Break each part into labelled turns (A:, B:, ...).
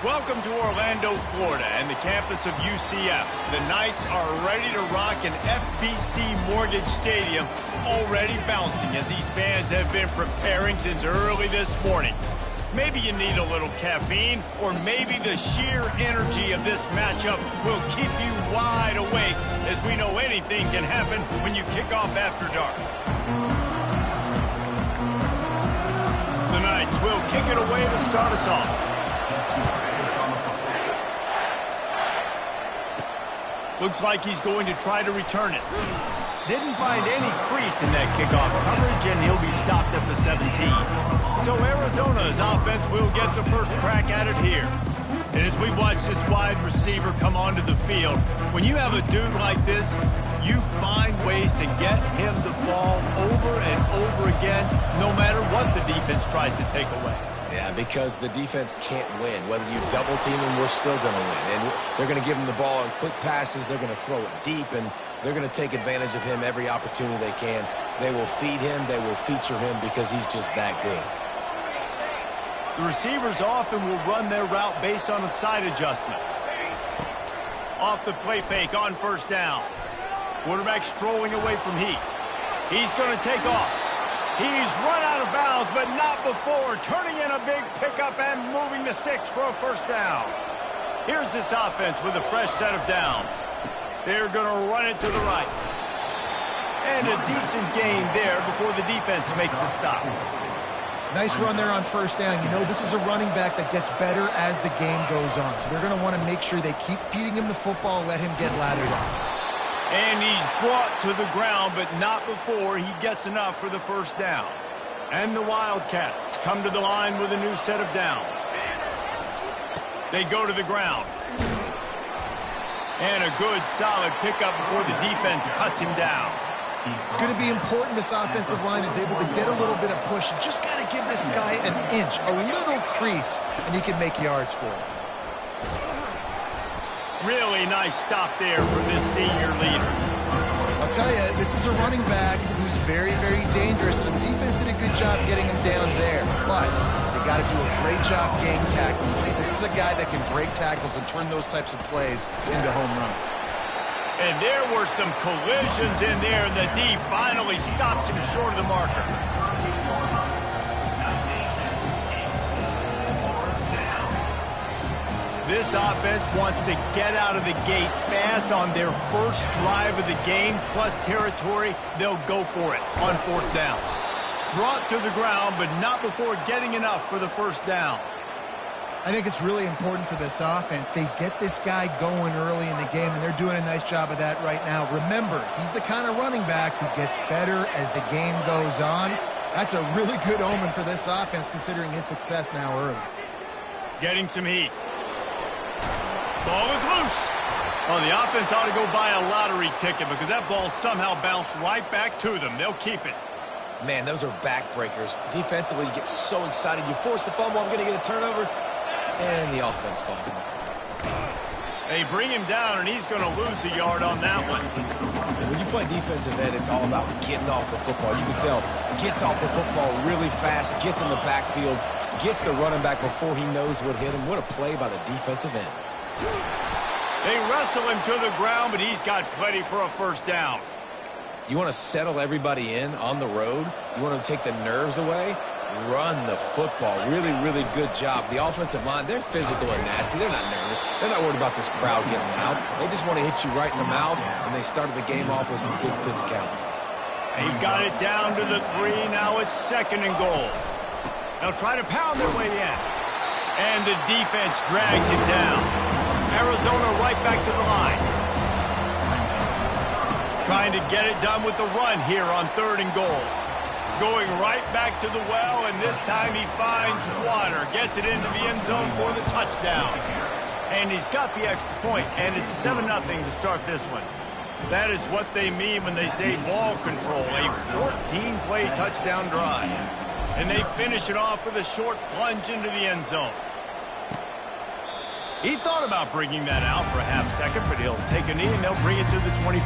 A: Welcome to Orlando, Florida, and the campus of UCF. The Knights are ready to rock an FBC Mortgage Stadium, already bouncing as these fans have been preparing since early this morning. Maybe you need a little caffeine, or maybe the sheer energy of this matchup will keep you wide awake, as we know anything can happen when you kick off after dark. The Knights will kick it away to start us off. Looks like he's going to try to return it. Didn't find any crease in that kickoff coverage, and he'll be stopped at the 17. So Arizona's offense will get the first crack at it here. And as we watch this wide receiver come onto the field, when you have a dude like this, you find ways to get him the ball over and over again, no matter what the defense tries to take away.
B: Yeah, because the defense can't win. Whether you double team him, we're still going to win. And they're going to give him the ball in quick passes. They're going to throw it deep, and they're going to take advantage of him every opportunity they can. They will feed him. They will feature him because he's just that good.
A: The receivers often will run their route based on a side adjustment. Off the play fake on first down. Quarterback strolling away from heat. He's going to take off. He's run out of bounds, but not before turning in a big pickup and moving the sticks for a first down. Here's this offense with a fresh set of downs. They're going to run it to the right. And a decent gain there before the defense makes the stop.
C: Nice run there on first down. You know, this is a running back that gets better as the game goes on. So they're going to want to make sure they keep feeding him the football, let him get lathered up.
A: And he's brought to the ground, but not before he gets enough for the first down. And the Wildcats come to the line with a new set of downs. They go to the ground. And a good, solid pickup before the defense cuts him down.
C: It's going to be important this offensive line is able to get a little bit of push. You just got to give this guy an inch, a little crease, and he can make yards for it.
A: Really nice stop there for this senior leader.
C: I'll tell you, this is a running back who's very, very dangerous. The defense did a good job getting him down there, but they got to do a great job game tackling. This is a guy that can break tackles and turn those types of plays into home runs.
A: And there were some collisions in there, and the D finally stops him short of the marker. This offense wants to get out of the gate fast on their first drive of the game, plus territory. They'll go for it on fourth down. Brought to the ground, but not before getting enough for the first down.
C: I think it's really important for this offense. They get this guy going early in the game, and they're doing a nice job of that right now. Remember, he's the kind of running back who gets better as the game goes on. That's a really good omen for this offense, considering his success now early.
A: Getting some heat. Ball is loose. Oh, the offense ought to go buy a lottery ticket because that ball somehow bounced right back to them. They'll keep it.
B: Man, those are backbreakers. Defensively, you get so excited. You force the fumble, I'm going to get a turnover, and the offense falls in.
A: They bring him down, and he's going to lose a yard on that one.
B: When you play defensive end, it's all about getting off the football. You can tell, gets off the football really fast, gets in the backfield, gets the running back before he knows what hit him. What a play by the defensive end.
A: They wrestle him to the ground, but he's got plenty for a first down.
B: You want to settle everybody in on the road? You want to take the nerves away? Run the football. Really, really good job. The offensive line, they're physical and nasty. They're not nervous. They're not worried about this crowd getting loud. They just want to hit you right in the mouth, and they started the game off with some good physicality.
A: He got it down to the 3. Now it's 2nd and goal. They'll try to pound their way in. And the defense drags him down. Arizona right back to the line. Trying to get it done with the run here on 3rd and goal. Going right back to the well, and this time he finds water. Gets it into the end zone for the touchdown. And he's got the extra point, and it's 7-0 to start this one. That is what they mean when they say ball control, a 14-play touchdown drive. And they finish it off with a short plunge into the end zone. He thought about bringing that out for a half second, but he'll take a knee and they'll bring it to the 25.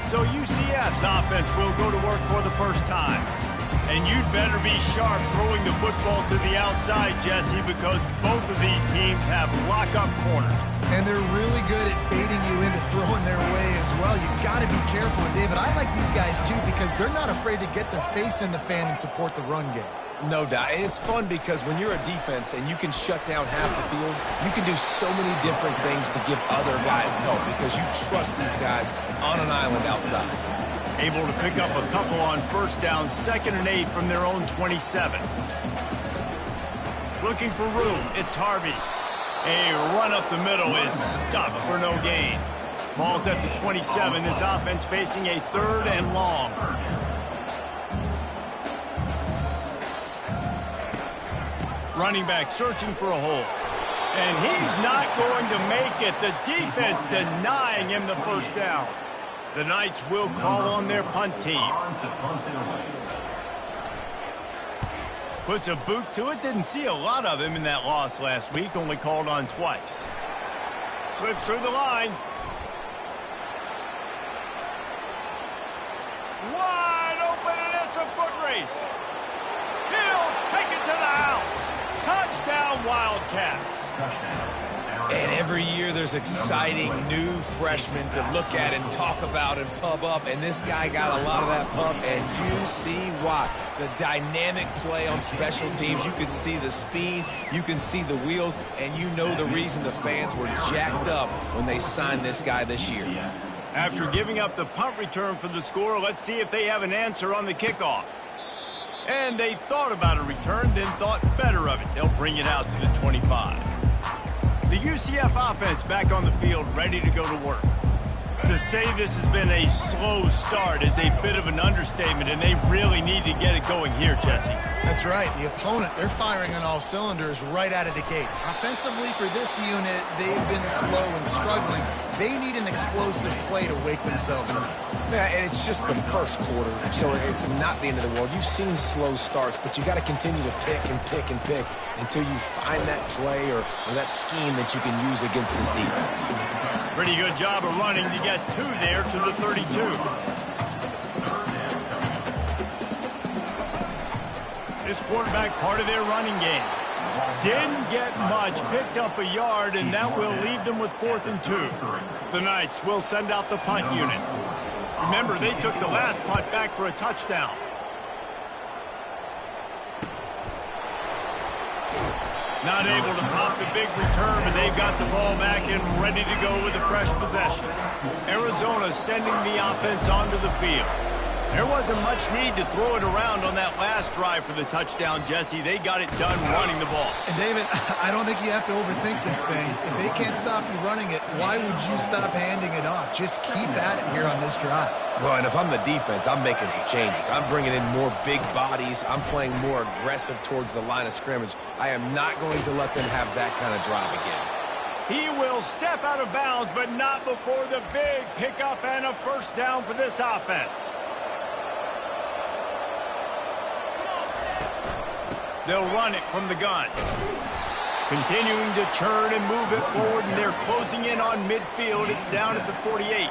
A: So UCF's offense will go to work for the first time. And you'd better be sharp throwing the football to the outside, Jesse, because both of these teams have lock-up corners.
C: And they're really good at baiting you into throwing their way as well. You've got to be careful. And, David, I like these guys, too, because they're not afraid to get their face in the fan and support the run game.
B: No doubt. And it's fun because when you're a defense and you can shut down half the field, you can do so many different things to give other guys help because you trust these guys on an island outside.
A: Able to pick up a couple on first down, 2nd and 8 from their own 27. Looking for room, it's Harvey. A run up the middle is stuffed for no gain. Ball's at the 27. This offense facing a 3rd and long. Running back searching for a hole. And he's not going to make it. The defense denying him the first down. The Knights will call on their punt team. Puts a boot to it. Didn't see a lot of him in that loss last week. Only called on twice. Slips through the line. Wide open, and it's a foot race. He'll take it to the house. Touchdown, Wildcats.
B: And every year there's exciting new freshmen to look at and talk about and pub up. And this guy got a lot of that pub, and you see why. The dynamic play on special teams. You can see the speed. You can see the wheels. And you know the reason the fans were jacked up when they signed this guy this year.
A: After giving up the punt return for the score, let's see if they have an answer on the kickoff. And they thought about a return, then thought better of it. They'll bring it out to the 25. The UCF offense back on the field, ready to go to work. To say this has been a slow start is a bit of an understatement, and they really need to get it going here, Jesse.
C: That's right. The opponent, they're firing on all cylinders right out of the gate. Offensively for this unit, they've been slow and struggling. They need an explosive play to wake themselves up.
B: Yeah, and it's just the first quarter, so it's not the end of the world. You've seen slow starts, but you got to continue to pick and pick and pick until you find that play or that scheme that you can use against this defense.
A: Pretty good job of running to get 2 there to the 32. This quarterback part of their running game. Didn't get much, picked up a yard, and that will leave them with 4th and 2. The Knights will send out the punt unit. Remember, they took the last punt back for a touchdown. Not able to pop the big return, but they've got the ball back and ready to go with a fresh possession. Arizona sending the offense onto the field. There wasn't much need to throw it around on that last drive for the touchdown, Jesse. They got it done running the ball.
C: And, David, I don't think you have to overthink this thing. If they can't stop you running it, why would you stop handing it off? Just keep at it here on this drive.
B: Well, and if I'm the defense, I'm making some changes. I'm bringing in more big bodies. I'm playing more aggressive towards the line of scrimmage. I am not going to let them have that kind of drive again.
A: He will step out of bounds, but not before the big pickup and a first down for this offense. They'll run it from the gun. Continuing to churn and move it forward, and they're closing in on midfield. It's down at the 48.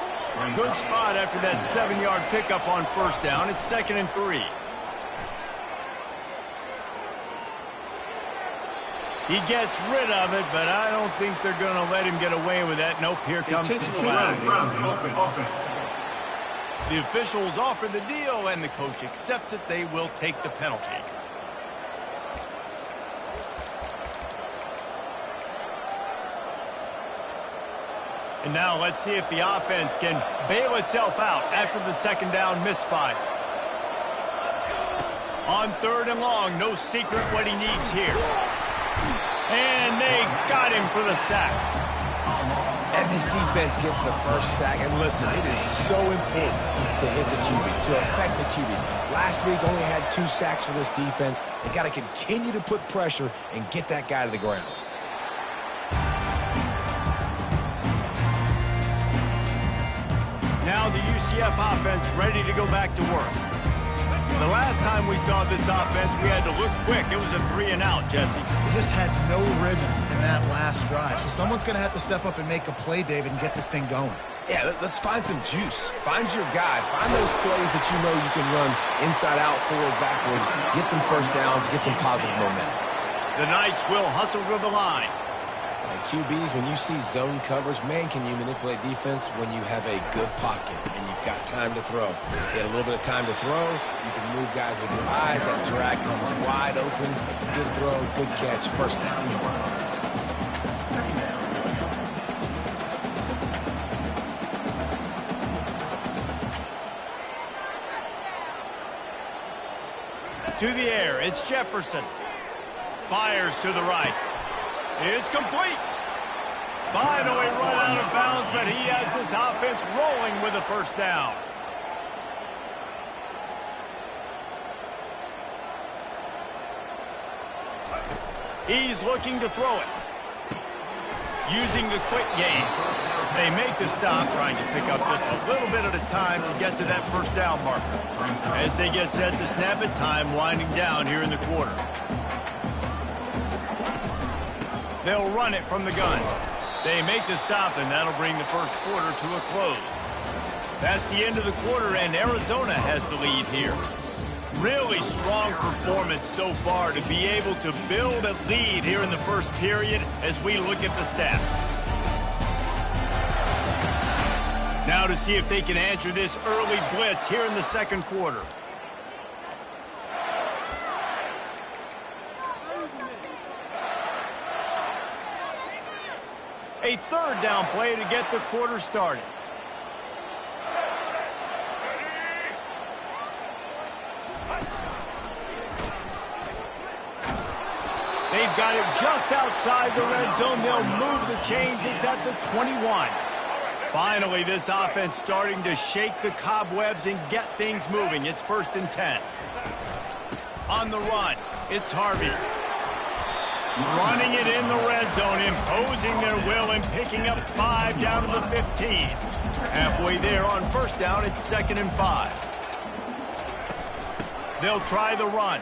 A: Good spot after that 7-yard pickup on first down. It's 2nd and 3. He gets rid of it, but I don't think they're going to let him get away with that. Nope, here comes the flag. The officials offer the deal, and the coach accepts it. They will take the penalty. And now let's see if the offense can bail itself out after the 2nd down misfire. On 3rd and long, no secret what he needs here. And they got him for the sack.
B: And this defense gets the first sack. And listen, it is so important to hit the QB, to affect the QB. Last week only had 2 sacks for this defense. They got to continue to put pressure and get that guy to the ground.
A: Now the UCF offense ready to go back to work. The last time we saw this offense, we had to look quick. It was a 3-and-out, Jesse.
C: They just had no rhythm in that last drive. So someone's going to have to step up and make a play, David, and get this thing going.
B: Yeah, let's find some juice. Find your guy. Find those plays that you know you can run inside out, forward, backwards. Get some first downs. Get some positive momentum.
A: The Knights will hustle to the line.
B: QBs, when you see zone coverage, man, can you manipulate defense when you have a good pocket and you've got time to throw. You get a little bit of time to throw, you can move guys with your eyes. That drag comes wide open. Good throw, good catch, first down.
A: To the air, it's Jefferson. Fires to the right. It's complete. Finally run out of bounds, but he has this offense rolling with a first down. He's looking to throw it. Using the quick game. They make the stop, trying to pick up just a little bit at a time to get to that first down marker. As they get set to snap it, time winding down here in the quarter. They'll run it from the gun. They make the stop, and that'll bring the first quarter to a close. That's the end of the quarter, and Arizona has the lead here. Really strong performance so far to be able to build a lead here in the first period as we look at the stats. Now to see if they can answer this early blitz here in the second quarter. A third down play to get the quarter started. They've got it just outside the red zone. They'll move the chains. It's at the 21. Finally, this offense starting to shake the cobwebs and get things moving. It's 1st and 10. On the run, it's Harvey. Running it in the red zone, imposing their will and picking up 5 down to the 15. Halfway there on first down, it's 2nd and 5. They'll try the run.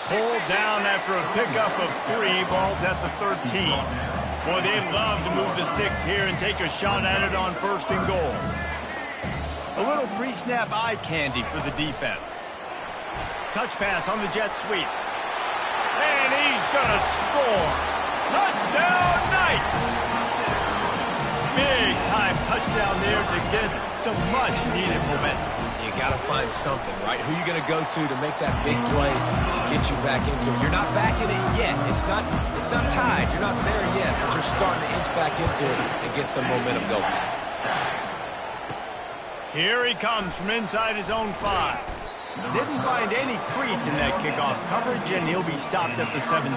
A: Pulled down after a pickup of 3, balls at the 13. Boy, they'd love to move the sticks here and take a shot at it on 1st and goal. A little pre-snap eye candy for the defense. Touch pass on the jet sweep. And he's going to score. Touchdown, Knights! Big-time touchdown there to get some much-needed momentum.
B: You got to find something, right? Who are you going to go to make that big play to get you back into it? You're not back in it yet. It's not tied. You're not there yet, but you're starting to inch back into it and get some momentum going.
A: Here he comes from inside his own 5. Didn't find any crease in that kickoff coverage, and he'll be stopped at the 17.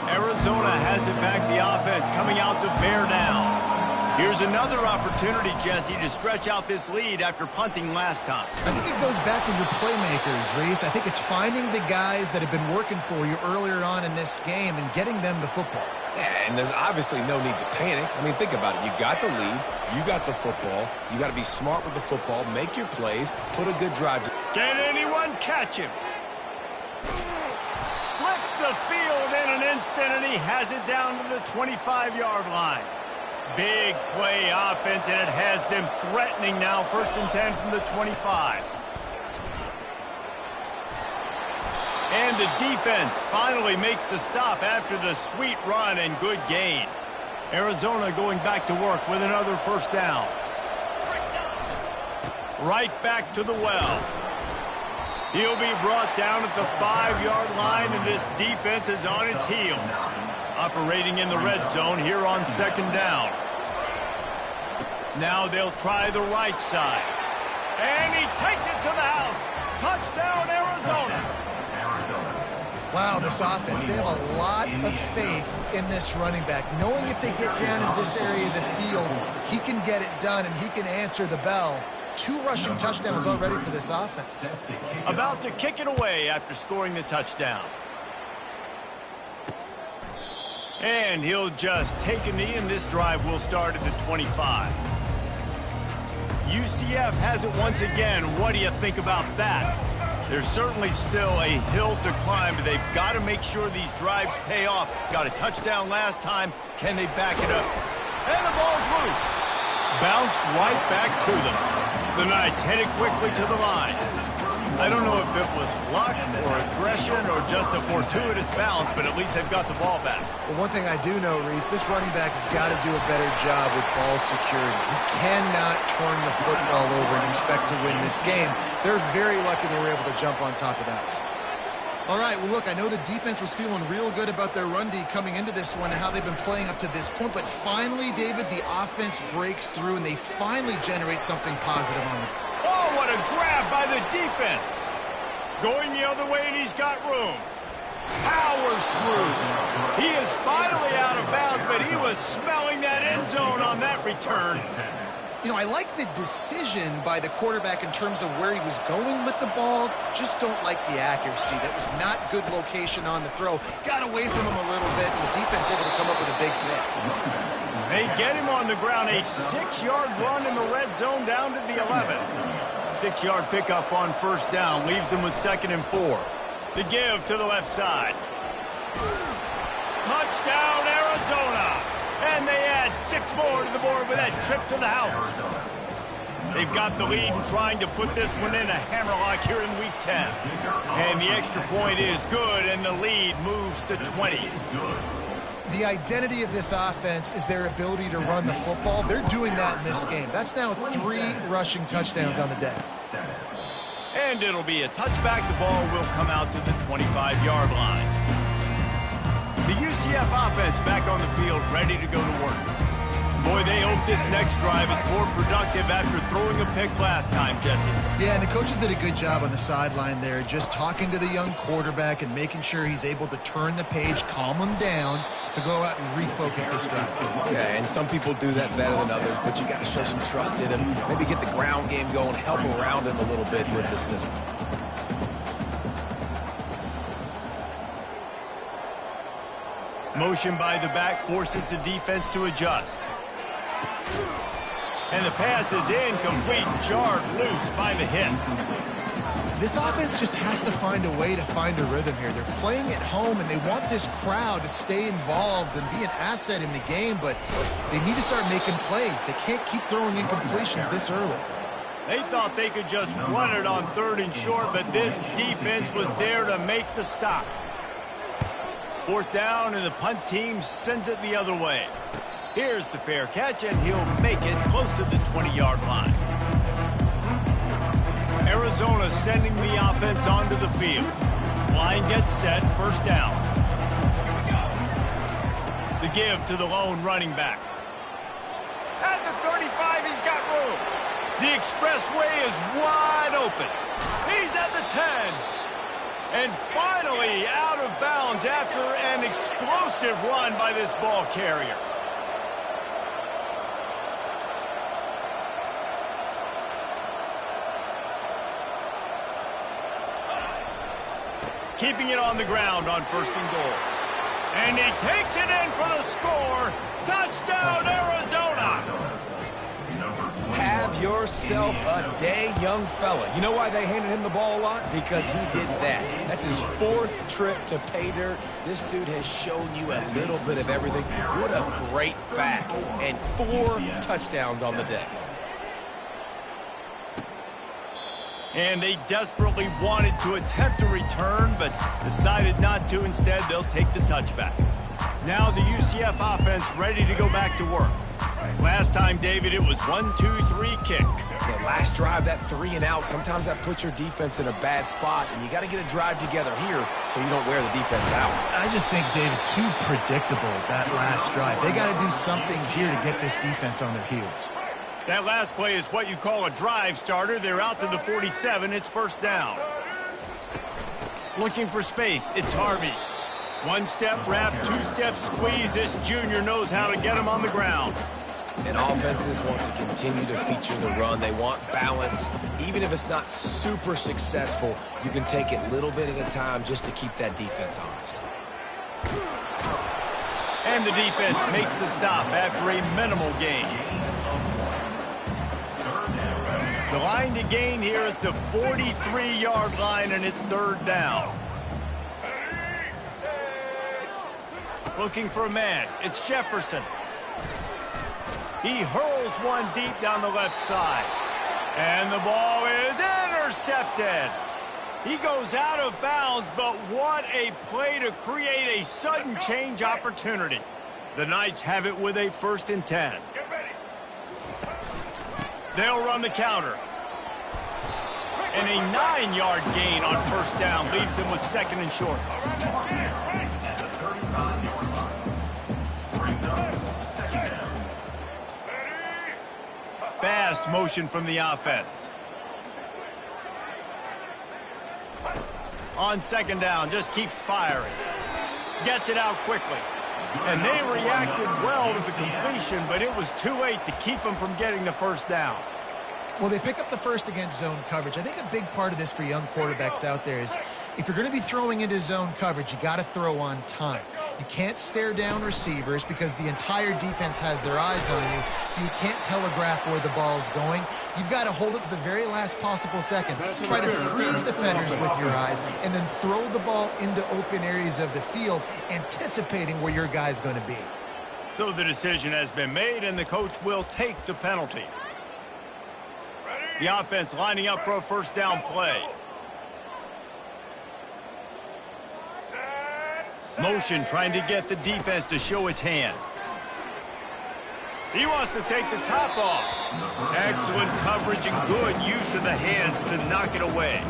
A: Arizona has it back, the offense coming out to bear down. Here's another opportunity, Jesse, to stretch out this lead after punting last time.
C: I think it goes back to your playmakers, Reese. I think it's finding the guys that have been working for you earlier on in this game and getting them the football.
B: Yeah, and there's obviously no need to panic. I mean, think about it. You got the lead. You got the football. You got to be smart with the football. Make your plays. Put a good drive.
A: Can anyone catch him? Flips the field in an instant, and he has it down to the 25-yard line. Big play offense, and it has them threatening now. 1st and 10 from the 25. And the defense finally makes the stop after the sweet run and good gain. Arizona going back to work with another first down. Right back to the well. He'll be brought down at the 5-yard line, and this defense is on its heels. Operating in the red zone here on 2nd down. Now they'll try the right side. And he takes it to the house. Touchdown, Arizona.
C: Wow, this offense, they have a lot of faith in this running back. Knowing if they get down in this area of the field, he can get it done and he can answer the bell. 2 rushing touchdowns already for this offense.
A: About to kick it away after scoring the touchdown. And he'll just take a knee, and this drive will start at the 25. UCF has it once again. What do you think about that? There's certainly still a hill to climb, but they've got to make sure these drives pay off. Got a touchdown last time. Can they back it up? And the ball's loose. Bounced right back to them. The Knights headed quickly to the line. I don't know if it was luck or aggression or just a fortuitous bounce, but at least they've got the ball back.
C: Well, one thing I do know, Reese, this running back has got to do a better job with ball security. You cannot turn the football over and expect to win this game. They're very lucky they were able to jump on top of that. All right, well, look, I know the defense was feeling real good about their run D coming into this one and how they've been playing up to this point, but finally, David, the offense breaks through and they finally generate something positive on them.
A: Oh, what a grab by the defense. Going the other way, and he's got room. Powers through. He is finally out of bounds, but he was smelling that end zone on that return.
C: You know, I like the decision by the quarterback in terms of where he was going with the ball. Just don't like the accuracy. That was not good location on the throw. Got away from him a little bit, and the defense able to come up with a big pick.
A: They get him on the ground. A 6-yard run in the red zone down to the 11. 6-yard pickup on first down. Leaves them with 2nd and 4. The give to the left side. Touchdown, Arizona. And they add 6 more to the board with that trip to the house. They've got the lead and trying to put this one in a hammerlock here in Week 10. And the extra point is good, and the lead moves to 20.
C: The identity of this offense is their ability to run the football. They're doing that in this game. That's now 3 rushing touchdowns on the day.
A: And it'll be a touchback. The ball will come out to the 25-yard line. The UCF offense back on the field, ready to go to work. Boy, they hope this next drive is more productive after throwing a pick last time, Jesse.
C: Yeah, and the coaches did a good job on the sideline there, just talking to the young quarterback and making sure he's able to turn the page, calm him down to go out and refocus this drive.
B: Yeah, and some people do that better than others, but you got to show some trust in him. Maybe get the ground game going, help around him a little bit with the system.
A: Motion by the back forces the defense to adjust. And the pass is incomplete, jarred loose by the hit.
C: This offense just has to find a way to find a rhythm here. They're playing at home, and they want this crowd to stay involved and be an asset in the game, but they need to start making plays. They can't keep throwing incompletions this early.
A: They thought they could just run it on 3rd and short, but this defense was there to make the stop. 4th down, and the punt team sends it the other way. Here's the fair catch, and he'll make it close to the 20-yard line. Arizona sending the offense onto the field. Line gets set, 1st down. The give to the lone running back. At the 35, he's got room. The expressway is wide open. He's at the 10. And finally out of bounds after an explosive run by this ball carrier. Keeping it on the ground on 1st and goal. And he takes it in for the score. Touchdown, Arizona!
B: Have yourself a day, young fella. You know why they handed him the ball a lot? Because he did that. That's his 4th trip to pay dirt. This dude has shown you a little bit of everything. What a great back. And 4 touchdowns on the day.
A: And they desperately wanted to attempt a return, but decided not to. Instead, they'll take the touchback. Now the UCF offense ready to go back to work. Last time, David, it was 1-2-3 kick.
B: Yeah, last drive, that 3 and out, sometimes that puts your defense in a bad spot, and you got to get a drive together here so you don't wear the defense out.
C: I just think, David, too predictable, that last drive. They got to do something here to get this defense on their heels.
A: That last play is what you call a drive starter. They're out to the 47. It's 1st down. Looking for space. It's Harvey. 1-step wrap, 2-step squeeze. This junior knows how to get him on the ground.
B: And offenses want to continue to feature the run. They want balance. Even if it's not super successful, you can take it little bit at a time just to keep that defense honest.
A: And the defense makes the stop after a minimal gain. The line to gain here is the 43-yard line, and it's 3rd down. Looking for a man. It's Jefferson. He hurls one deep down the left side. And the ball is intercepted. He goes out of bounds, but what a play to create a sudden change opportunity. The Knights have it with a 1st and 10. They'll run the counter. And a 9-yard gain on 1st down leaves them with 2nd and short. Fast motion from the offense. On 2nd down, just keeps firing. Gets it out quickly. And they reacted well to the completion, but it was too late to keep them from getting the 1st down.
C: Well, they pick up the 1st against zone coverage. I think a big part of this for young quarterbacks out there is if you're going to be throwing into zone coverage, you got to throw on time. You can't stare down receivers because the entire defense has their eyes on you, so you can't telegraph where the ball's going. You've got to hold it to the very last possible second. Try to freeze defenders with your eyes and then throw the ball into open areas of the field, anticipating where your guy's going to be.
A: So the decision has been made, and the coach will take the penalty. The offense lining up for a 1st down play. Motion trying to get the defense to show its hand. He wants to take the top off. Excellent coverage and good use of the hands to knock it away.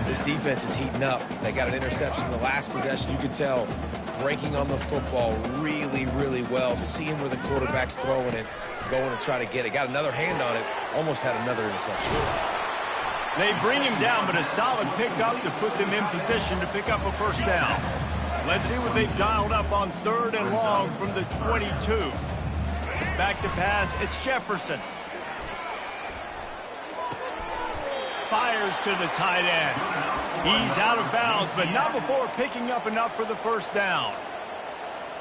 B: This defense is heating up. They got an interception in the last possession. You could tell breaking on the football really, really well, seeing where the quarterback's throwing it, going to try to get it. Got another hand on it, almost had another interception.
A: They bring him down, but a solid pickup to put them in position to pick up a 1st down. Let's see what they've dialed up on 3rd and long from the 22. Back to pass, it's Jefferson. Fires to the tight end. He's out of bounds, but not before picking up enough for the 1st down.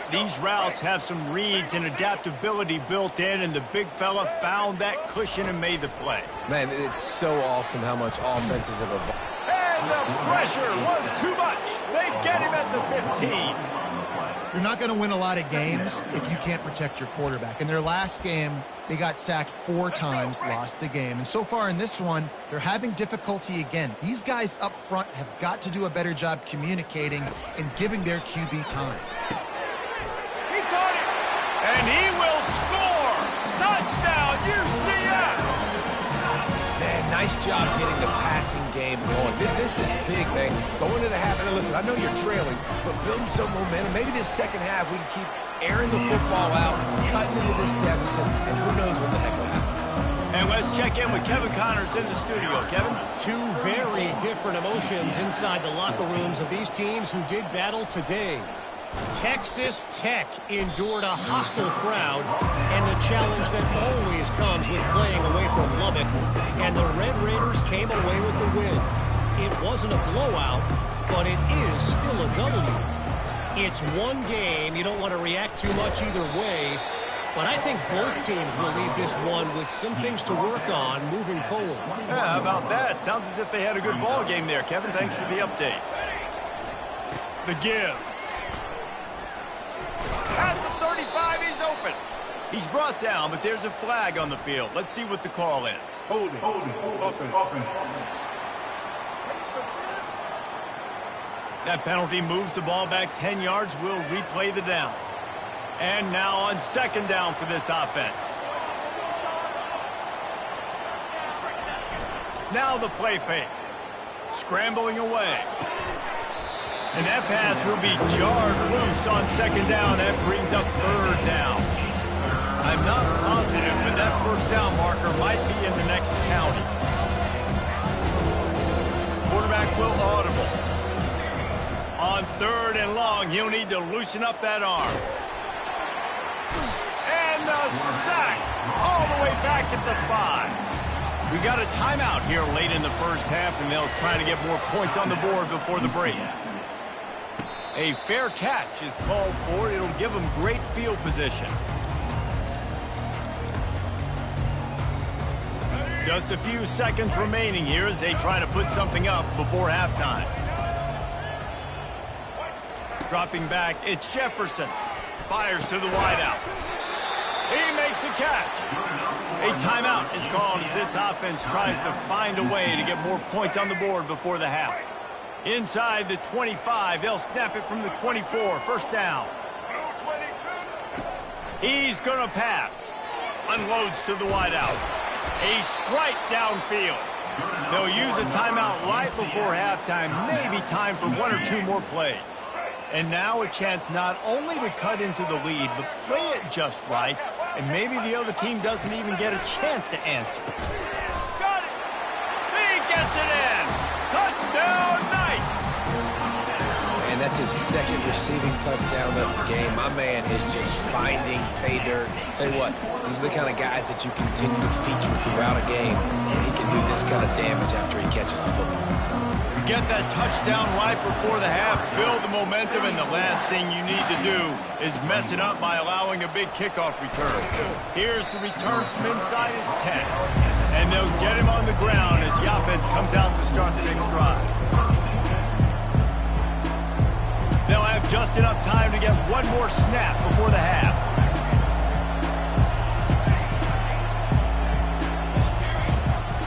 A: These routes have some reads and adaptability built in, and the big fella found that cushion and made the play.
B: Man, it's so awesome how much offenses have evolved.
A: And the pressure was too much. They get him at the 15.
C: You're not going to win a lot of games if you can't protect your quarterback. In their last game, they got sacked 4 times, lost the game. And so far in this one, they're having difficulty again. These guys up front have got to do a better job communicating and giving their QB time.
A: He caught it, and he will score. Touchdown, UCF.
B: Man, nice job getting the passing game going. This is big, man. Going to the half, and listen, I know you're trailing, but building some momentum. Maybe this 2nd half we can keep airing the football out, cutting into this deficit, and who knows what the heck will happen.
A: And let's check in with Kevin Connors in the studio. Kevin?
D: 2 very different emotions inside the locker rooms of these teams who did battle today. Texas Tech endured a hostile crowd and the challenge that always comes with playing away from Lubbock, and the Red Raiders came away with the win. It wasn't a blowout, but it is still a W. It's one game. You don't want to react too much either way, but I think both teams will leave this one with some things to work on moving forward.
A: Yeah, how about that? Sounds as if they had a good ball game there. Kevin, thanks for the update. The give. At the 35, he's open. He's brought down, but there's a flag on the field. Let's see what the call is.
E: Holding, open.
A: That penalty moves the ball back 10 yards. We'll replay the down. And now on 2nd down for this offense. Now the play fake. Scrambling away. And that pass will be jarred loose on 2nd down. That brings up 3rd down. I'm not positive, but that 1st down marker might be in the next county. Quarterback will audible. On 3rd and long, he'll need to loosen up that arm. And the sack all the way back at the 5. We got a timeout here late in the 1st half, and they'll try to get more points on the board before the break. A fair catch is called for. It'll give them great field position. Just a few seconds remaining here as they try to put something up before halftime. Dropping back, it's Jefferson. Fires to the wideout. He makes the catch. A timeout is called as this offense tries to find a way to get more points on the board before the half. Inside the 25, they'll snap it from the 24. First down. He's going to pass. Unloads to the wideout. A strike downfield. They'll use a timeout right before halftime. Maybe time for one or two more plays. And now a chance not only to cut into the lead, but play it just right. And maybe the other team doesn't even get a chance to answer. Got it! He gets it in! Touchdown, Knights!
B: And that's his second receiving touchdown of the game. My man is just finding pay dirt. Tell you what, these are the kind of guys that you continue to feature throughout a game, and he can do this kind of damage after he catches the football.
A: Get that touchdown right before the half, build the momentum, and the last thing you need to do is mess it up by allowing a big kickoff return. Here's the return from inside his 10. And they'll get him on the ground as the offense comes out to start the next drive. They'll have just enough time to get one more snap before the half.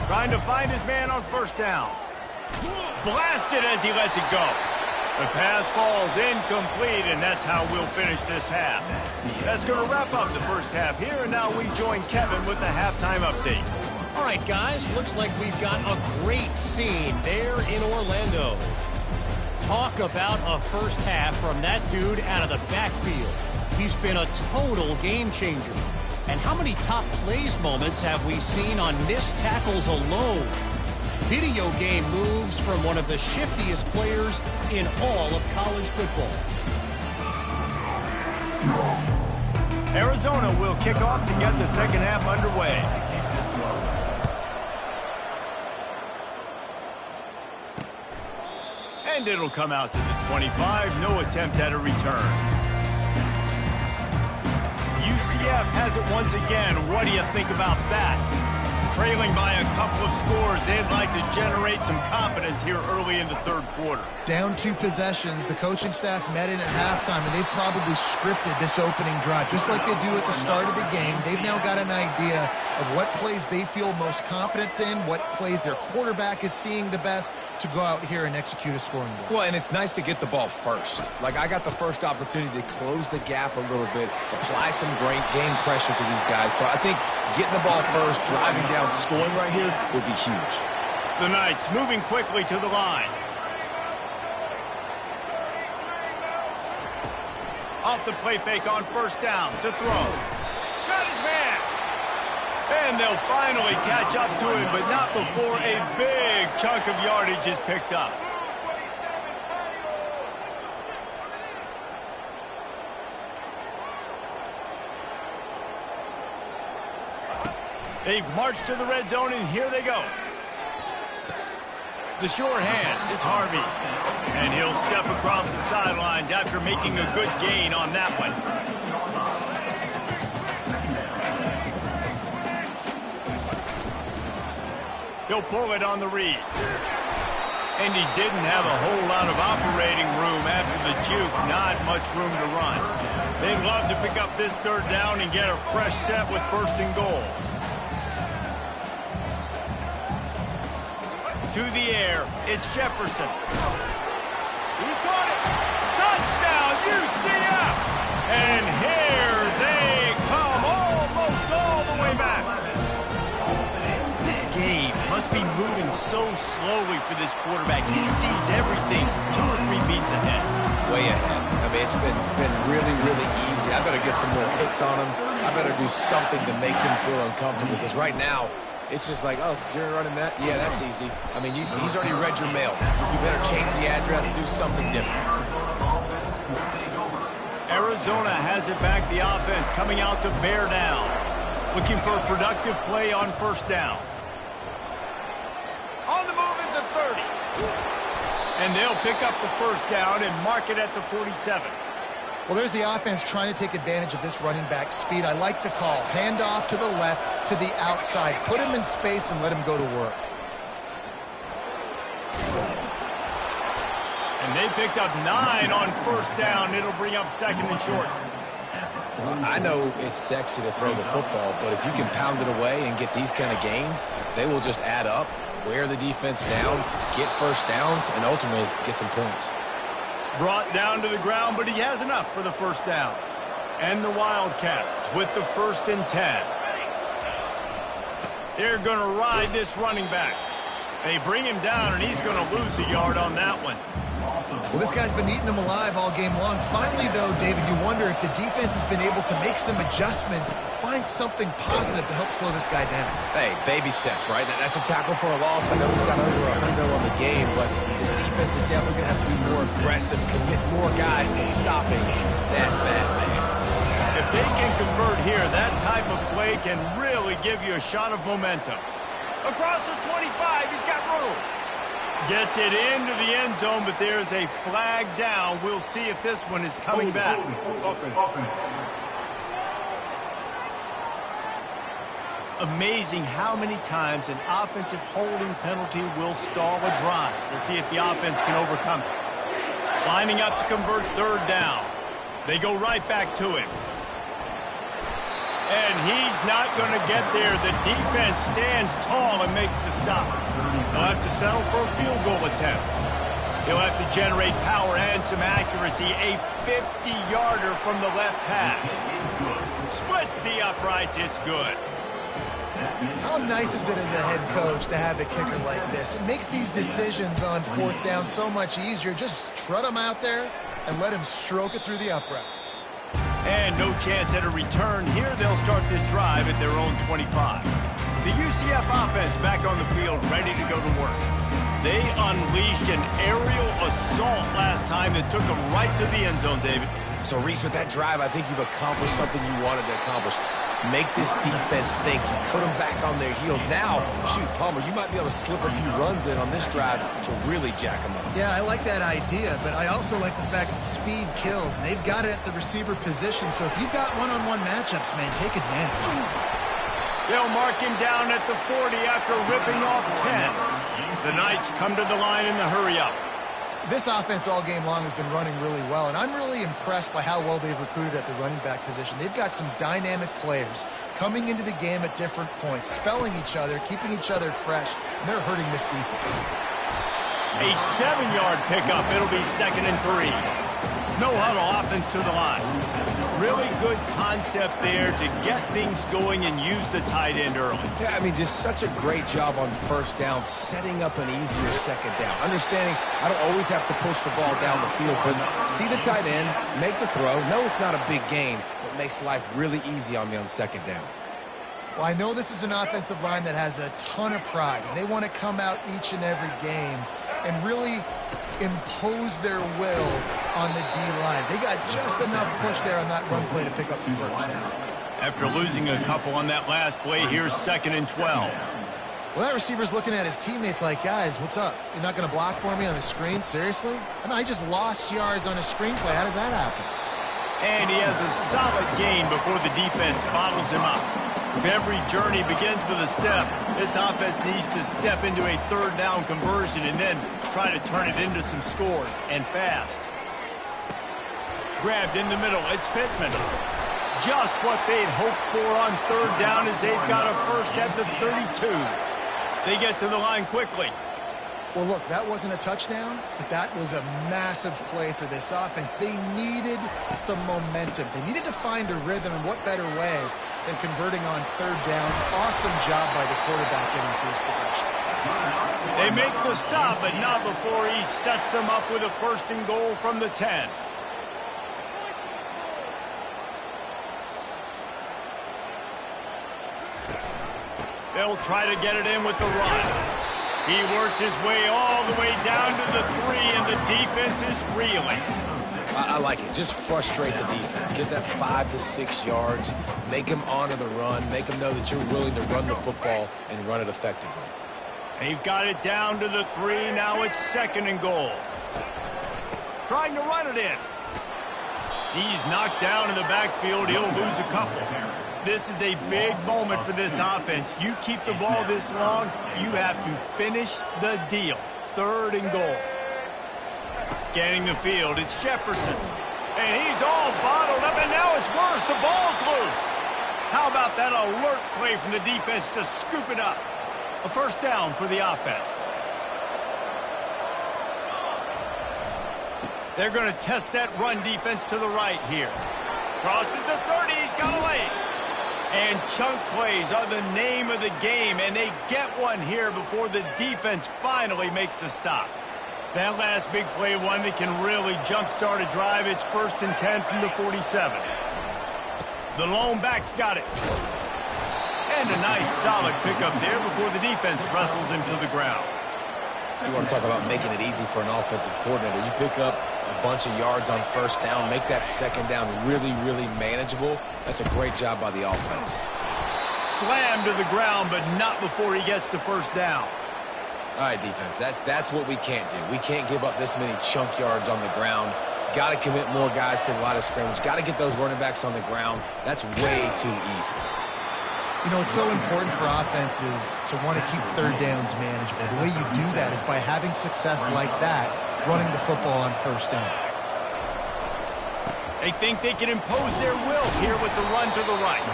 A: Trying to find his man on first down. Blasted as he lets it go. The pass falls incomplete, and that's how we'll finish this half. That's going to wrap up the first half here, and now we join Kevin with the halftime update.
D: All right, guys, looks like we've got a great scene there in Orlando. Talk about a first half from that dude out of the backfield. He's been a total game changer. And how many top plays moments have we seen on missed tackles alone? Video game moves from one of the shiftiest players in all of college football.
A: Arizona will kick off to get the second half underway. And it'll come out to the 25. No attempt at a return. UCF has it once again. What do you think about that? Trailing by a couple of scores, they'd like to generate some confidence here early in the third quarter.
C: Down 2 possessions, the coaching staff met in at halftime, and they've probably scripted this opening drive. Just like they do at the start of the game, they've now got an idea of what plays they feel most confident in, what plays their quarterback is seeing the best to go out here and execute a scoring drive.
B: Well, and it's nice to get the ball first. Like, I got the first opportunity to close the gap a little bit, apply some great game pressure to these guys. So I think getting the ball first, driving down, scoring right here would be huge.
A: The Knights moving quickly to the line. Off the play fake on first down to throw. Got his man. And they'll finally catch up to him, but not before a big chunk of yardage is picked up. They've marched to the red zone, and here they go. The sure hands, it's Harvey. And he'll step across the sidelines after making a good gain on that one. He'll pull it on the read. And he didn't have a whole lot of operating room after the juke. Not much room to run. They'd love to pick up this third down and get a fresh set with first and goal. To the air, it's Jefferson. He caught it. Touchdown, UCF! And here they come, almost all the way back. This game must be moving so slowly for this quarterback. He sees everything 2 or 3 beats ahead.
B: Way ahead. I mean, it's been really, really easy. I better get some more hits on him. I better do something to make him feel uncomfortable, because right now, it's just like, oh, you're running that? Yeah, that's easy. I mean, he's already read your mail. You better change the address and do something different.
A: Arizona has it back, the offense coming out to bear down. Looking for a productive play on first down. On the move at the 30. And they'll pick up the first down and mark it at the 47.
C: Well, there's the offense trying to take advantage of this running back speed. I like the call. Hand off to the left, to the outside. Put him in space and let him go to work. And
A: they picked up 9 on first down. It'll bring up second and short.
B: Well, I know it's sexy to throw the football, but if you can pound it away and get these kind of gains, they will just add up, wear the defense down, get first downs, and ultimately get some points.
A: Brought down to the ground, but he has enough for the first down. And the Wildcats with the 1st and 10. They're going to ride this running back. They bring him down, and he's going to lose a yard on that one.
C: Well, this guy's been eating them alive all game long. Finally, though, David, you wonder if the defense has been able to make some adjustments, find something positive to help slow this guy down.
B: Hey, baby steps, right? That's a tackle for a loss. I know he's got over 100 on the game, but his defense is definitely going to have to be more aggressive, commit more guys to stopping that bad man.
A: If they can convert here, that type of play can really give you a shot of momentum. Across the 25, he's got room. Gets it into the end zone, but there's a flag down. We'll see if this one is coming back. Amazing how many times an offensive holding penalty will stall a drive. We'll see if the offense can overcome it. Lining up to convert 3rd down. They go right back to him. And he's not going to get there. The defense stands tall and makes the stop. They'll have to settle for a field goal attempt. He'll have to generate power and some accuracy. A 50-yarder from the left hash. Splits the uprights. It's good.
C: How nice is it as a head coach to have a kicker like this? It makes these decisions on 4th down so much easier. Just trot him out there and let him stroke it through the uprights.
A: And no chance at a return. Here they'll start this drive at their own 25. The UCF offense back on the field, ready to go to work. They unleashed an aerial assault last time that took them right to the end zone, David.
B: So, Reese, with that drive, I think you've accomplished something you wanted to accomplish. Make this defense think. You put them back on their heels. Now, shoot, Palmer, you might be able to slip a few runs in on this drive to really jack them up.
C: Yeah, I like that idea, but I also like the fact that speed kills, and they've got it at the receiver position. So if you've got one-on-one matchups, man, take advantage.
A: They'll mark him down at the 40 after ripping off 10. The Knights come to the line in the hurry-up.
C: This offense all game long has been running really well, and I'm really impressed by how well they've recruited at the running back position. They've got some dynamic players coming into the game at different points, spelling each other, keeping each other fresh, and they're hurting this defense.
A: A 7-yard pickup. It'll be 2nd and 3. No huddle offense to the line. Really good concept there to get things going and use the tight end early.
B: Yeah, I mean, just such a great job on 1st down, setting up an easier 2nd down. Understanding I don't always have to push the ball down the field, but see the tight end, make the throw. No, it's not a big gain, but makes life really easy on me on 2nd down.
C: Well, I know this is an offensive line that has a ton of pride, and they want to come out each and every game and really impose their will on the D-line. They got just enough push there on that run play to pick up the 1st.
A: After losing a couple on that last play, here's 2nd and 12.
C: Well, that receiver's looking at his teammates like, guys, what's up? You're not going to block for me on the screen? Seriously? I mean, I just lost yards on a screen play. How does that happen?
A: And he has a solid gain before the defense bottles him up. If every journey begins with a step, this offense needs to step into a 3rd down conversion and then try to turn it into some scores, and fast. Grabbed in the middle, it's Pittman. Just what they'd hoped for on 3rd down as they've got a first at the 32. They get to the line quickly.
C: Well, look, that wasn't a touchdown, but that was a massive play for this offense. They needed some momentum. They needed to find a rhythm, and what better way than converting on 3rd down. Awesome job by the quarterback getting through his protection.
A: They make the stop, but not before he sets them up with a 1st and goal from the 10. They'll try to get it in with the run. He works his way all the way down to the 3, and the defense is reeling.
B: I like it. Just frustrate the defense. Get that 5 to 6 yards. Make them honor the run. Make them know that you're willing to run the football and run it effectively.
A: They've got it down to the 3. Now it's 2nd and goal. Trying to run it in. He's knocked down in the backfield. He'll lose a couple. This is a big moment for this offense. You keep the ball this long, you have to finish the deal. 3rd and goal. Scanning the field, it's Jefferson. And he's all bottled up, and now it's worse. The ball's loose. How about that alert play from the defense to scoop it up? A first down for the offense. They're going to test that run defense to the right here. Crosses the 30. He's got a lane. And chunk plays are the name of the game, and they get one here before the defense finally makes the stop. That last big play, one that can really jumpstart a drive. It's 1st and 10 from the 47. The lone back's got it. And a nice solid pickup there before the defense wrestles him to the ground.
B: You want to talk about making it easy for an offensive coordinator. You pick up a bunch of yards on first down, make that second down really, really manageable. That's a great job by the offense.
A: Slammed to the ground, but not before he gets the first down.
B: All right, defense, that's what we can't do. We can't give up this many chunk yards on the ground. Got to commit more guys to the line of scrimmage. Got to get those running backs on the ground. That's way too easy.
C: You know, it's so important for offenses to want to keep third downs manageable. The way you do that is by having success like that, running the football on first down.
A: They think they can impose their will here with the run to the right.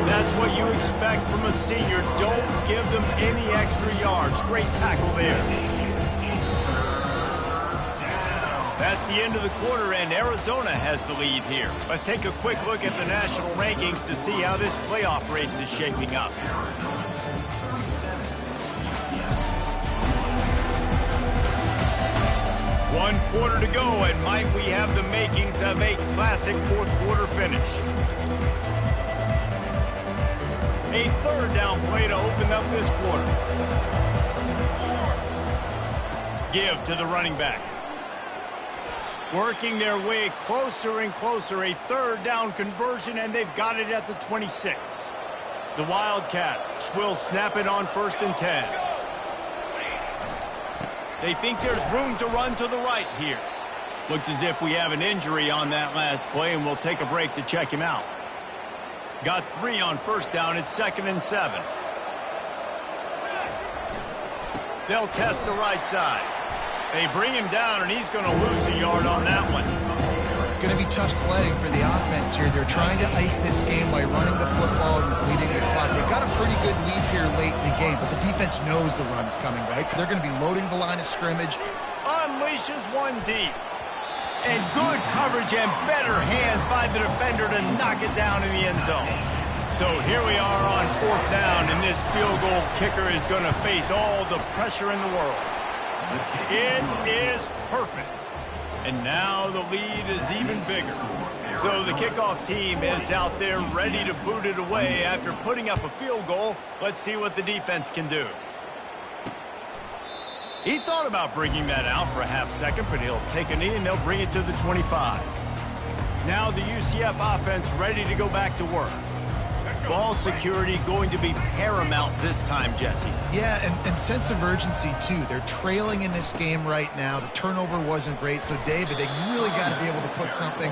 A: That's what you expect from a senior. Don't give them any extra yards. Great tackle there. That's the end of the quarter, and Arizona has the lead here. Let's take a quick look at the national rankings to see how this playoff race is shaping up. One quarter to go, and might we have the makings of a classic fourth quarter finish. A third down play to open up this quarter. Give to the running back. Working their way closer and closer. A third down conversion, and they've got it at the 26. The Wildcats will snap it on 1st and 10. They think there's room to run to the right here. Looks as if we have an injury on that last play, and we'll take a break to check him out. Got 3 on first down. It's 2nd and 7. They'll test the right side. They bring him down, and he's going to lose a yard on that one.
C: It's going to be tough sledding for the offense here. They're trying to ice this game by running the football and bleeding the clock. They've got a pretty good lead here late in the game, but the defense knows the run's coming, right? So they're going to be loading the line of scrimmage.
A: Unleashes one deep. And good coverage and better hands by the defender to knock it down in the end zone. So here we are on 4th down, and this field goal kicker is going to face all the pressure in the world. It is perfect. And now the lead is even bigger. So the kickoff team is out there ready to boot it away after putting up a field goal. Let's see what the defense can do. He thought about bringing that out for a half second, but he'll take a knee and they'll bring it to the 25. Now the UCF offense ready to go back to work. Ball security going to be paramount this time, Jesse.
C: Yeah, and sense of urgency, too. They're trailing in this game right now. The turnover wasn't great. So, David, they really got to be able to put something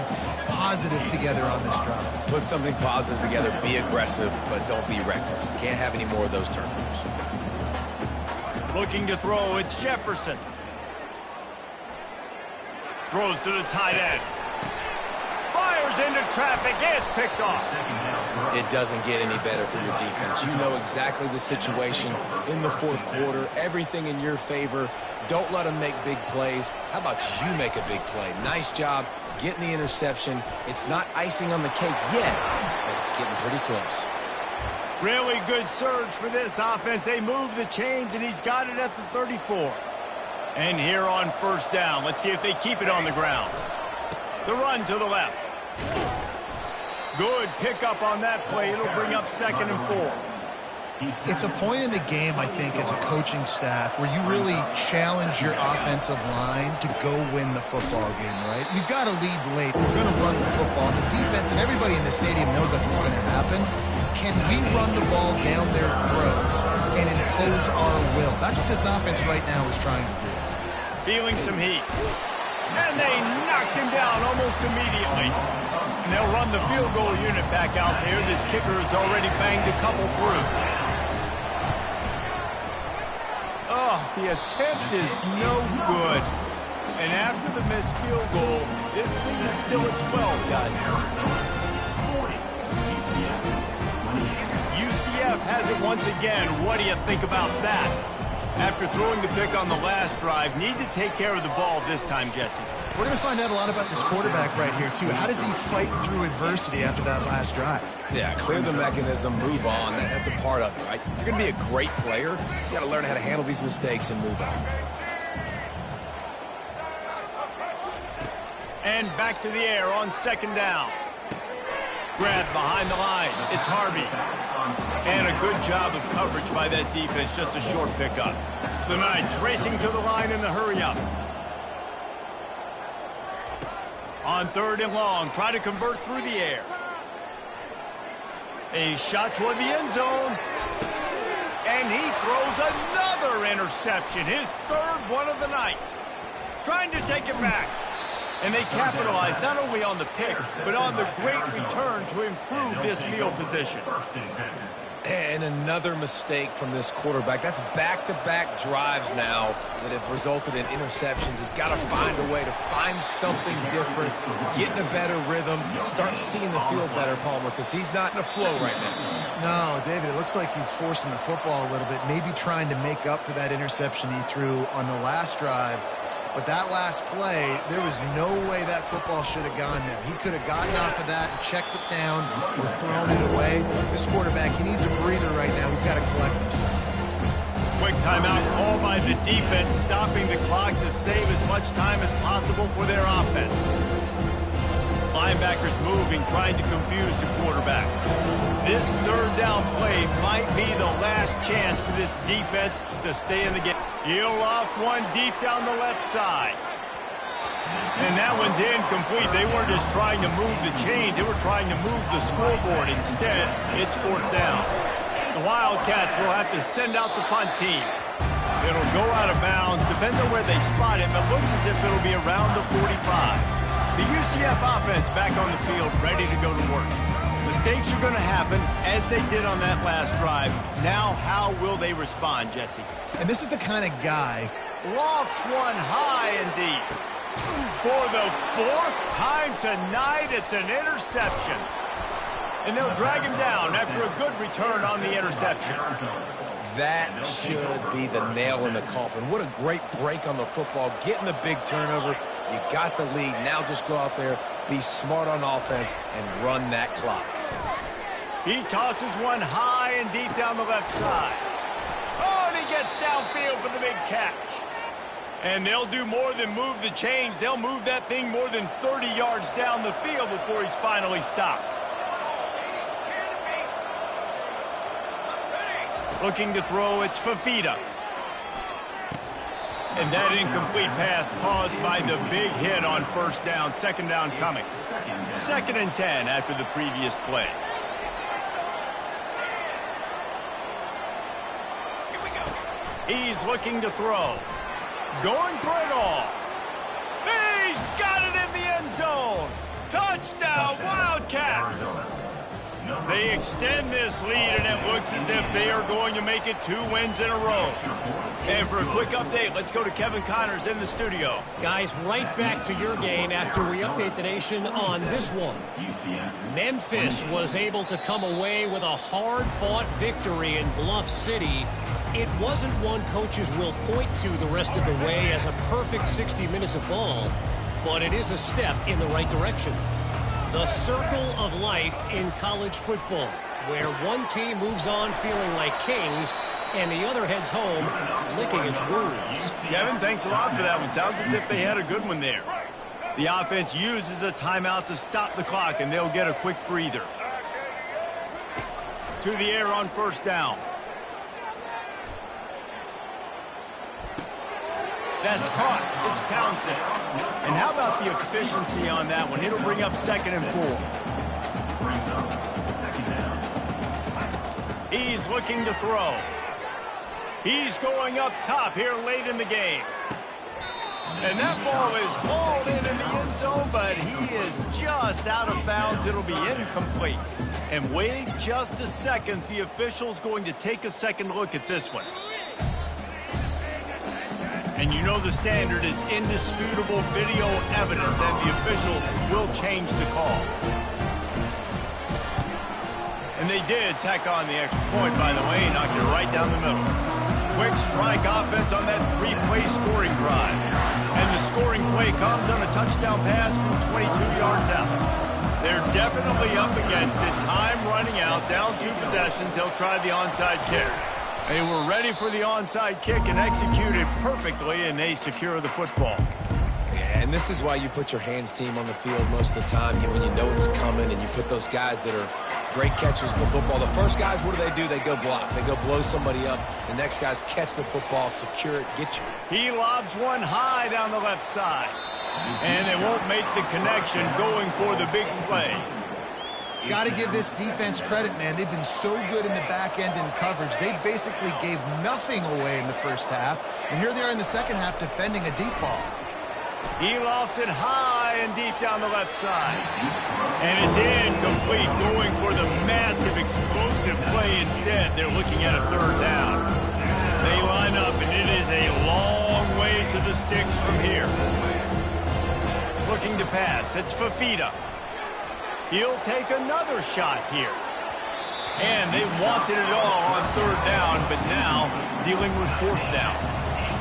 C: positive together on this drive.
B: Put something positive together. Be aggressive, but don't be reckless. Can't have any more of those turnovers.
A: Looking to throw, it's Jefferson. Throws to the tight end. Fires into traffic. It's picked off.
B: It doesn't get any better for your defense. You know exactly the situation in the fourth quarter. Everything in your favor. Don't let them make big plays. How about you make a big play? Nice job getting the interception. It's not icing on the cake yet, but it's getting pretty close.
A: Really good surge for this offense. They move the chains, and he's got it at the 34. And here on first down, let's see if they keep it on the ground. The run to the left. Good pickup on that play. It'll bring up 2nd and 4.
C: It's a point in the game, I think, as a coaching staff where you really challenge your offensive line to go win the football game, right? You've got to lead late. They're going to run the football. The defense and everybody in the stadium knows that's what's going to happen. Can we run the ball down their throats and impose our will? That's what this offense right now is trying to do.
A: Feeling some heat. And they knocked him down almost immediately. And they'll run the field goal unit back out there. This kicker has already banged a couple through. Oh, the attempt is no good. And after the missed field goal, this lead is still at 12, guys. UCF has it once again. What do you think about that? After throwing the pick on the last drive, need to take care of the ball this time, Jesse.
C: We're going to find out a lot about this quarterback right here, too. How does he fight through adversity after that last drive?
B: Yeah, clear the mechanism, move on. That's a part of it, right? If you're going to be a great player, you got to learn how to handle these mistakes and move on.
A: And back to the air on second down. Grab behind the line. It's Harvey. And a good job of coverage by that defense. Just a short pickup. The Knights racing to the line in the hurry-up. On third and long, try to convert through the air. A shot toward the end zone. And he throws another interception. His third one of the night. Trying to take it back. And they capitalize not only on the pick, but on the great return to improve this field position.
B: And another mistake from this quarterback. That's back-to-back drives now that have resulted in interceptions. He's got to find a way to find something different, get in a better rhythm, start seeing the field better, Palmer, because he's not in a flow right now.
C: No, David, it looks like he's forcing the football a little bit, maybe trying to make up for that interception he threw on the last drive. But that last play, there was no way that football should have gone there. He could have gotten off of that and checked it down or thrown it away. This quarterback, he needs a breather right now. He's got to collect himself.
A: Quick timeout called by the defense, stopping the clock to save as much time as possible for their offense. Linebackers moving, trying to confuse the quarterback. This third down play might be the last chance for this defense to stay in the game. He'll loft one deep down the left side. And that one's incomplete. They weren't just trying to move the chains. They were trying to move the scoreboard. Instead, it's fourth down. The Wildcats will have to send out the punt team. It'll go out of bounds. Depends on where they spot it, but looks as if it'll be around the 45. The UCF offense back on the field, ready to go to work. Mistakes are going to happen, as they did on that last drive. Now, how will they respond, Jesse?
C: And this is the kind of guy.
A: Lofts one high and deep. For the fourth time tonight, it's an interception. And they'll drag him down after a good return on the interception.
B: That should be the nail in the coffin. What a great break on the football. Getting the big turnover. You got the lead. Now just go out there, be smart on offense, and run that clock.
A: He tosses one high and deep down the left side. Oh, and he gets downfield for the big catch. And they'll do more than move the chains. They'll move that thing more than 30 yards down the field before he's finally stopped. Looking to throw, it's Fafita. And that incomplete pass caused by the big hit on first down. Second down coming. 2nd and 10 after the previous play. He's looking to throw. Going for it all. He's got it in the end zone. Touchdown, Wildcats. They extend this lead, and it looks as if they are going to make it 2 wins in a row. And for a quick update, let's go to Kevin Connors in the studio.
D: Guys, right back to your game after we update the nation on this one. Memphis was able to come away with a hard-fought victory in Bluff City. It wasn't one coaches will point to the rest of the way as a perfect 60 minutes of ball, but it is a step in the right direction. The circle of life in college football, where one team moves on feeling like kings and the other heads home licking its wounds.
A: Kevin, thanks a lot for that one. Sounds as if they had a good one there. The offense uses a timeout to stop the clock, and they'll get a quick breather. To the air on first down. That's caught. It's Townsend. And how about the efficiency on that one? It'll bring up 2nd and 4. He's looking to throw. He's going up top here late in the game. And that ball is hauled in the end zone, but he is just out of bounds. It'll be incomplete. And wait just a second. The official's going to take a second look at this one. And you know the standard is indisputable video evidence, and the officials will change the call. And they did tack on the extra point, by the way, knocked it right down the middle. Quick strike offense on that three-play scoring drive. And the scoring play comes on a touchdown pass from 22 yards out. They're definitely up against it. Time running out, down 2 possessions. They'll try the onside kick. They were ready for the onside kick and executed perfectly, and they secure the football.
B: Yeah, and this is why you put your hands team on the field most of the time when you know it's coming, and you put those guys that are great catchers in the football. The first guys, what do? They go block. They go blow somebody up. The next guys catch the football, secure it, get you.
A: He lobs one high down the left side. And they won't make the connection going for the big play.
C: Got to give this defense credit, man. They've been so good in the back end in coverage. They basically gave nothing away in the first half. And here they are in the second half defending a deep ball.
A: He lofts it high and deep down the left side. And it's incomplete, going for the massive, explosive play instead. They're looking at a third down. They line up, and it is a long way to the sticks from here. Looking to pass. It's Fafita. He'll take another shot here. And they wanted it all on third down, but now dealing with fourth down.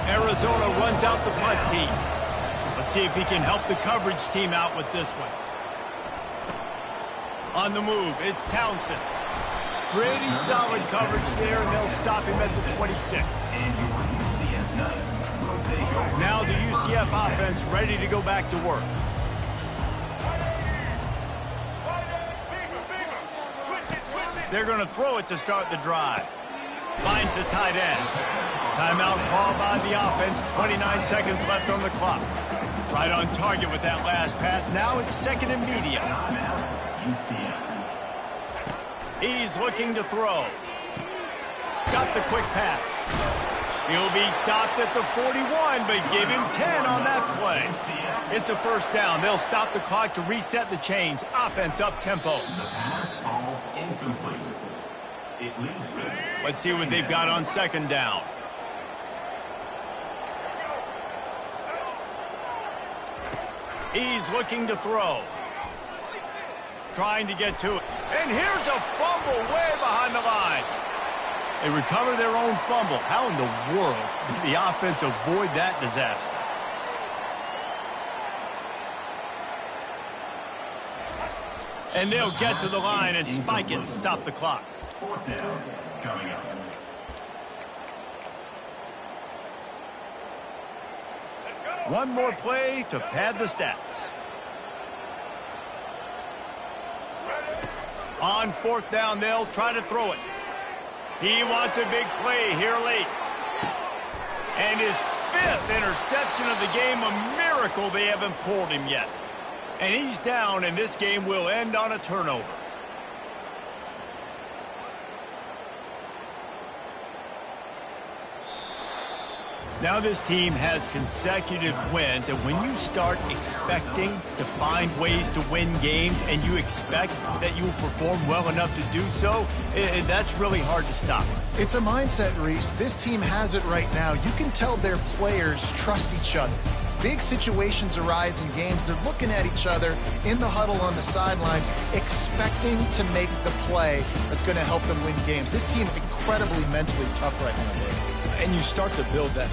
A: Arizona runs out the punt team. Let's see if he can help the coverage team out with this one. On the move, it's Townsend. Pretty solid coverage there, and they'll stop him at the 26. Now the UCF offense ready to go back to work. They're going to throw it to start the drive. Finds the tight end. Timeout called by the offense. 29 seconds left on the clock. Right on target with that last pass. Now it's second and medium. He's looking to throw. Got the quick pass. He'll be stopped at the 41, but give him 10 on that play. It's a first down. They'll stop the clock to reset the chains. Offense up tempo.
F: The pass falls incomplete. It leaves them.
A: Let's see what they've got on second down. He's looking to throw. Trying to get to it. And here's a fumble way behind the line. They recover their own fumble. How in the world did the offense avoid that disaster? And they'll get to the line and spike it to stop the clock.
F: Fourth down coming up.
A: One more play to pad the stats. On fourth down, they'll try to throw it. He wants a big play here late. And his 5th interception of the game, a miracle they haven't pulled him yet. And he's down, and this game will end on a turnover. Now this team has consecutive wins, and when you start expecting to find ways to win games and you expect that you will perform well enough to do so, that's really hard to stop.
C: It's a mindset, Reese. This team has it right now. You can tell their players trust each other. Big situations arise in games. They're looking at each other in the huddle on the sideline, expecting to make the play that's going to help them win games. This team incredibly mentally tough right now, Dave.
B: And you start to build that